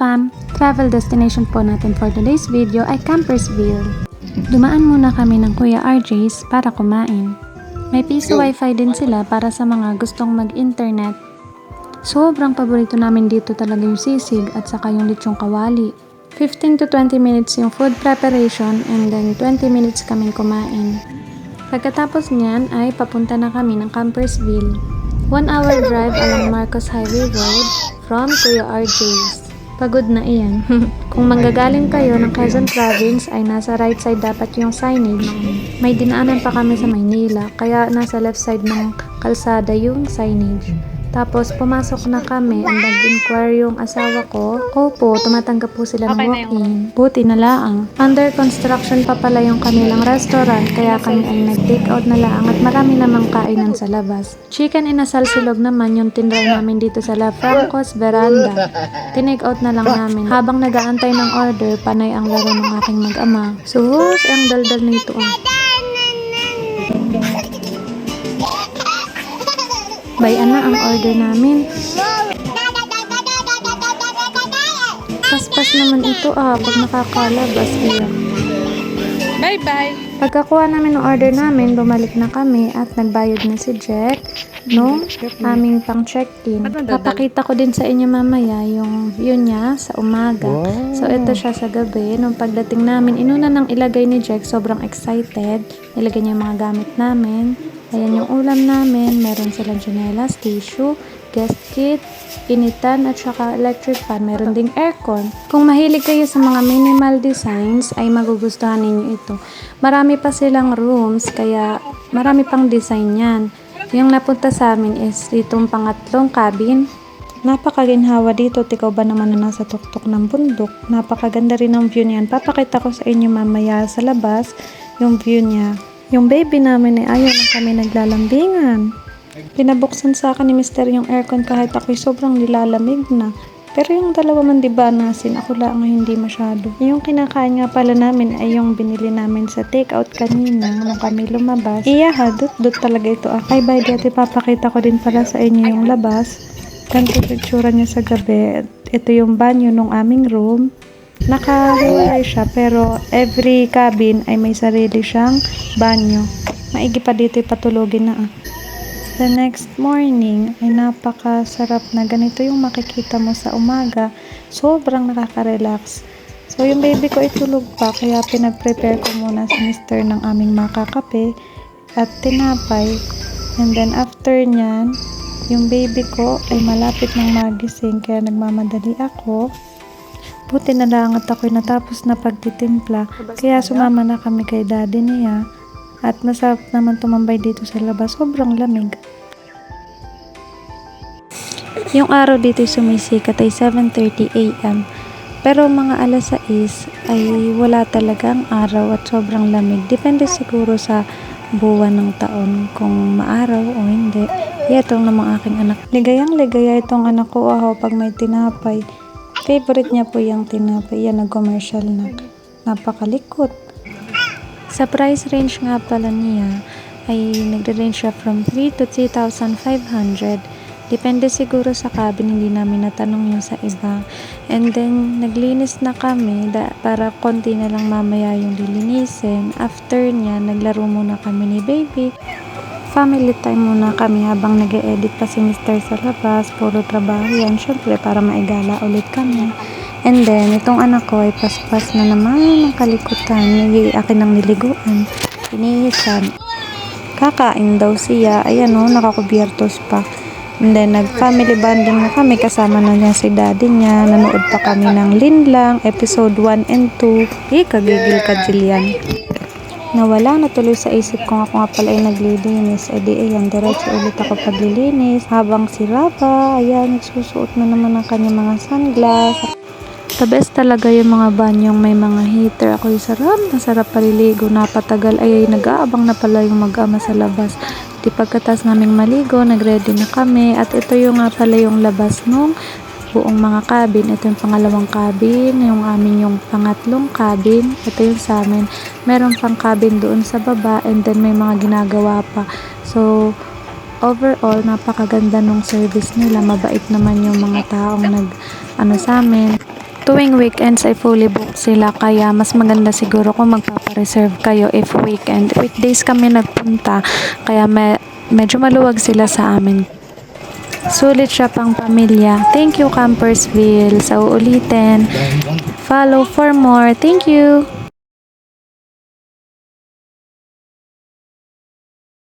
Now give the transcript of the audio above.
fam! Travel destination po natin for today's video ay Campersville. Dumaan muna kami ng Kuya RJ's para kumain. May piso wifi din sila para sa mga gustong mag-internet. Sobrang paborito namin dito talaga yung sisig at saka yung lechong kawali. 15 to 20 minutes yung food preparation and then 20 minutes kaming kumain. Pagkatapos niyan ay papunta na kami ng Campersville. 1 hour drive along Marcos Highway Road from Kuya RJ's. Pagod na iyan. Kung manggagaling kayo ng Quezon Province ay nasa right side dapat yung signage. May dinaanan pa kami sa Maynila kaya nasa left side ng kalsada yung signage. Tapos pumasok na kami and nag-inquire yung asawa ko. Opo, tumatanggap po sila ng walk-in. Buti na laang. Under construction pa pala yung kanilang restaurant kaya kami ay nag-take out na laang at marami namang kainan sa labas. Chicken inasal silog naman yung tinry namin dito sa La Francos Veranda. Tinake out na lang namin. Habang nag-aantay ng order, panay ang laro ng aking mag-ama. Sus, ang daldal nito ah. Bayan na ang order namin. Paspas naman ito pag nakakalabas iyan. Bye-bye! Pagkakuha namin ng order namin, bumalik na kami at nagbayad na si Jack nung aming pang check-in. Papakita ko din sa inyo mamaya yung view niya sa umaga. So ito siya sa gabi. Nung pagdating namin, inuna nang ilagay ni Jack, sobrang excited. Nilagay niya yung mga gamit namin. Ayan yung ulam namin, meron silang tsinelas, tissue, guest kit, initan at saka electric fan, meron ding aircon. Kung mahilig kayo sa mga minimal designs ay magugustuhan ninyo ito. Marami pa silang rooms kaya marami pang design yan. Yung napunta sa amin is itong pangatlong cabin. Napakaginhawa dito, tikaw ba naman na nasa tuktok ng bundok. Napakaganda rin ang view niyan. Papakita ko sa inyo mamaya sa labas yung view niya. Yung baby namin ay ayaw lang kami naglalambingan. Pinabuksan sa akin ni Mr. yung aircon kahit ako'y sobrang nilalamig na. Pero yung dalawa man diba nasin, ako lang ang hindi masyado. Yung kinakain nga pala namin ay yung binili namin sa takeout kanina nung kami lumabas. Dut talaga ito. Ay, by the way, papakita ko din pala sa inyo yung labas. Ganito yung itsura niya sa gabi. Ito yung banyo nung aming room. Nakahiwalay siya pero every cabin ay may sarili siyang banyo. Maigi pa dito ipatulogin na The next morning ay napakasarap na ganito yung makikita mo sa umaga. Sobrang nakaka-relax. So yung baby ko ay tulog pa kaya pinag-prepare ko muna si Mr. ng aming makakape at tinapay. And then after nyan, yung baby ko ay malapit ng magising kaya nagmamadali ako. Buti na lang at ako'y natapos na pagtitimpla, kaya sumama na kami kay daddy niya. At masarap naman tumambay dito sa labas, sobrang lamig. Yung araw dito sumisikat ay 7:30 AM. Pero mga alas 6 ay wala talagang araw at sobrang lamig. Depende siguro sa buwan ng taon kung maaraw o hindi. Itong namang aking anak. Ligayang ligaya itong anak ko pag may tinapay. Favorite niya po yung tinapay. Yan, nag-commercial na. Napakalikot. Sa price range nga pala niya, ay nagre-range siya from 3 to 3,500. Depende siguro sa cabin, hindi namin natanong yung sa iba. And then, naglinis na kami para konti na lang mamaya yung lilinisin. After niya, naglaro muna kami ni baby. Family time muna kami habang nag-e-edit pa si Mr. sa labas. Puro trabaho yan. Syempre, para maigala ulit kami. And then, itong anak ko ay paspas na naman ng kalikutan. Akin ng niliguan. Pinihisan. Kakain daw siya. Ayan nakakubiertos pa. And then, nag-family bonding na kami. Kasama na niya si daddy niya. Nanood pa kami ng Linlang, episode 1 and 2. Kagigil ka, Jillian. Nawala na tuloy sa isip ko ako nga pala ay naglilinis. Ayan, diretso ulit ako paglilinis. Habang si Rapa, ayan, nagsusuot na naman ng kanyang mga sunglass. The best talaga yung mga banyong may mga heater. Ako yung masarap paliligo. Napatagal ay nag-aabang na pala yung mag-ama sa labas. Di pagkatas naming maligo, nagready na kami. At ito yung nga pala yung labas nung buong mga cabin. Ito yung pangalawang cabin, yung amin yung pangatlong cabin. Ito yung sa amin. Meron pang cabin doon sa baba and then may mga ginagawa pa. So, overall, napakaganda nung service nila. Mabait naman yung mga taong sa amin. tuwing weekends ay fully booked sila, kaya mas maganda siguro kung magpapareserve kayo if weekend. Weekdays kami nagpunta, kaya medyo maluwag sila sa amin. Sulit siya pang pamilya. Thank you, Campersville. Sa uulitin, follow for more. Thank you!